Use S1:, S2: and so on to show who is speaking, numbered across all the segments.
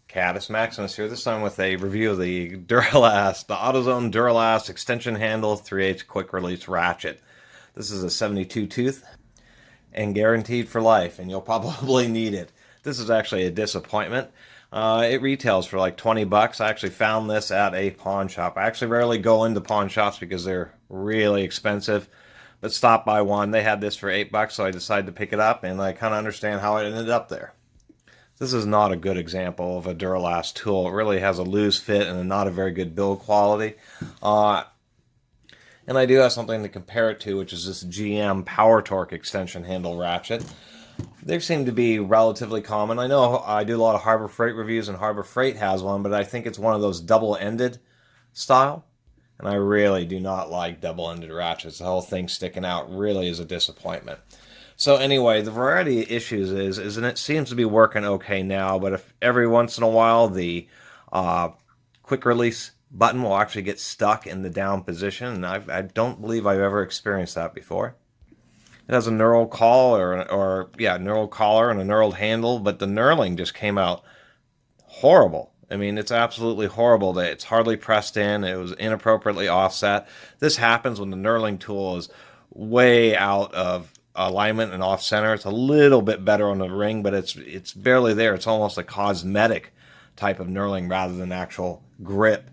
S1: Caddis Maximus here, this time with a review of the Duralast, the AutoZone Duralast extension handle 3/8 quick release ratchet. This is a 72 tooth and guaranteed for life, and you'll probably need it. This is actually a disappointment. It retails for like 20 bucks. I actually found this at a pawn shop. I actually rarely go into pawn shops because they're really expensive, but stopped by one. They had this for 8 bucks, so I decided to pick it up, and I kind of understand how it ended up there. This is not a good example of a Duralast tool. It really has a loose fit and not a very good build quality. And I do have something to compare it to, which is this GM Power Torque extension handle ratchet. They seem to be relatively common. I know I do a lot of Harbor Freight reviews, and Harbor Freight has one, but I think it's one of those double-ended style. And I really do not like double-ended ratchets. The whole thing sticking out really is a disappointment. So anyway, the variety of issues is and it seems to be working okay now, but if every once in a while the quick release button will actually get stuck in the down position, and I don't believe I've ever experienced that before. It has a knurled collar, knurled collar and a knurled handle, but the knurling just came out horrible. I mean, it's absolutely horrible. That it's hardly pressed in. It was inappropriately offset. This happens when the knurling tool is way out of alignment and off center. It's a little bit better on the ring, but it's barely there. It's almost a cosmetic type of knurling rather than actual grip.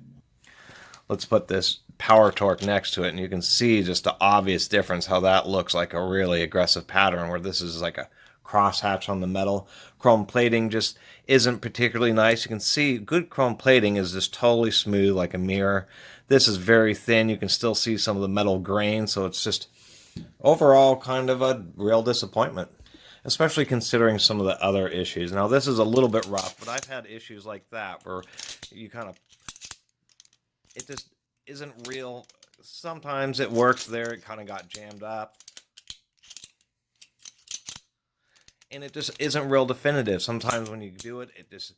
S1: Let's put this Power Torque next to it, and you can see just the obvious difference how that looks like a really aggressive pattern, where this is like a crosshatch on the metal. Chrome plating just isn't particularly nice. You can see good chrome plating is just totally smooth like a mirror. This is very thin. You can still see some of the metal grain, so it's just overall kind of a real disappointment, especially considering some of the other issues. Now this is a little bit rough, but I've had issues like that where you kind of, it just isn't real. Sometimes it works there, it kind of got jammed up, and it just isn't real definitive. Sometimes when you do it, it just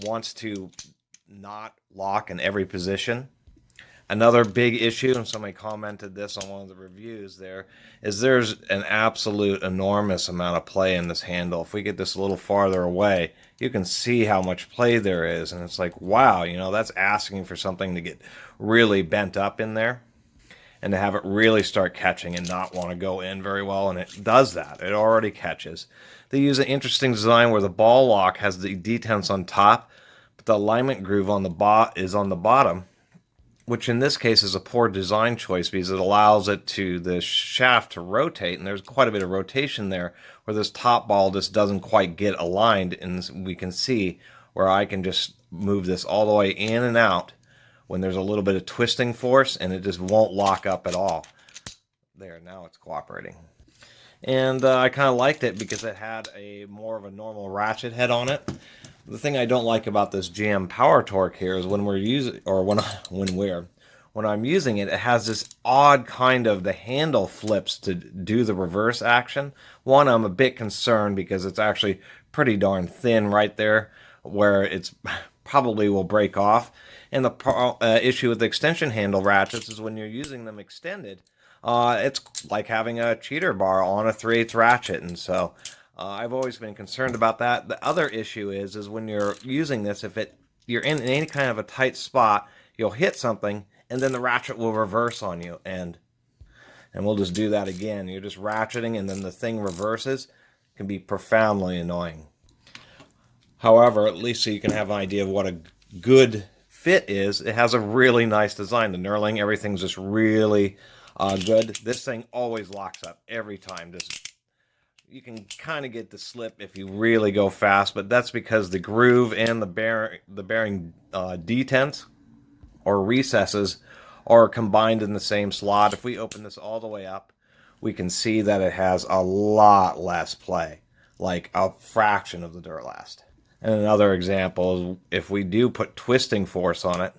S1: wants to not lock in every position. Another big issue, and somebody commented this on one of the reviews there, is there's an absolute enormous amount of play in this handle. If we get this a little farther away, you can see how much play there is, and it's like, wow, you know, that's asking for something to get really bent up in there and to have it really start catching and not want to go in very well, and it does that. It already catches. They use an interesting design where the ball lock has the detents on top, but the alignment groove on the is on the bottom, which in this case is a poor design choice because it allows the shaft to rotate, and there's quite a bit of rotation there where this top ball just doesn't quite get aligned, and we can see where I can just move this all the way in and out when there's a little bit of twisting force, and it just won't lock up at all. There, now it's cooperating. And I kind of liked it because it had a more of a normal ratchet head on it. The thing I don't like about this GM Power Torque here is when we're using, or when I'm using it, it has this odd kind of, the handle flips to do the reverse action. One, I'm a bit concerned because it's actually pretty darn thin right there where it's probably will break off. And the issue with the extension handle ratchets is when you're using them extended, it's like having a cheater bar on a 3/8 ratchet, and so I've always been concerned about that. The other issue is when you're using this, if you're in any kind of a tight spot, you'll hit something, and then the ratchet will reverse on you, and we'll just do that again. You're just ratcheting, and then the thing reverses. It can be profoundly annoying. However, at least so you can have an idea of what a good fit is, it has a really nice design. The knurling, everything's just really good. This thing always locks up every time. You can kind of get the slip if you really go fast, but that's because the groove and the bearing detents or recesses are combined in the same slot. If we open this all the way up, we can see that it has a lot less play, like a fraction of the Duralast. And another example is if we do put twisting force on it,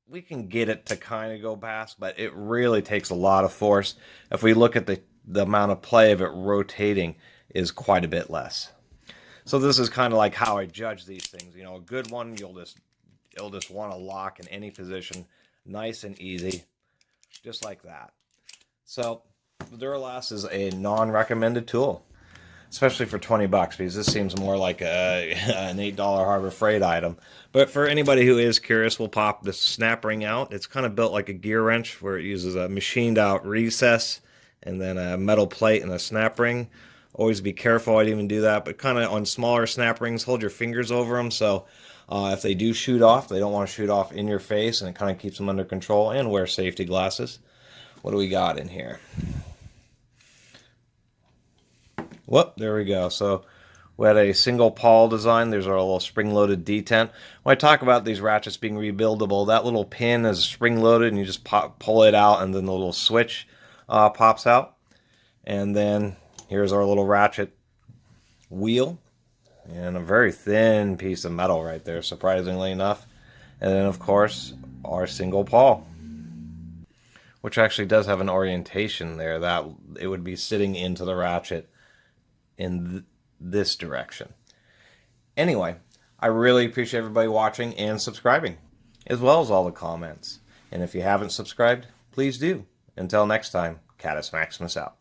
S1: we can get it to kind of go past, but it really takes a lot of force. If we look at the amount of play of it rotating is quite a bit less. So this is kind of like how I judge these things. You know, a good one, it'll just want to lock in any position, nice and easy, just like that. So the Duralast is a non-recommended tool. especially for 20 bucks, because this seems more like an $8 Harbor Freight item. But for anybody who is curious, we'll pop the snap ring out. It's kind of built like a gear wrench, where it uses a machined out recess and then a metal plate and a snap ring. Always be careful. I'd even do that, but kind of on smaller snap rings, hold your fingers over them, so if they do shoot off, they don't want to shoot off in your face, and it kind of keeps them under control. And wear safety glasses. What do we got in here? Whoop, there we go. So we had a single pawl design. There's our little spring-loaded detent. When I talk about these ratchets being rebuildable, that little pin is spring-loaded, and you just pull it out, and then the little switch pops out. And then here's our little ratchet wheel, and a very thin piece of metal right there, surprisingly enough. And then, of course, our single pawl, which actually does have an orientation there that it would be sitting into the ratchet in this direction. Anyway, I really appreciate everybody watching and subscribing, as well as all the comments. And if you haven't subscribed, please do. Until next time, Catus Maximus out.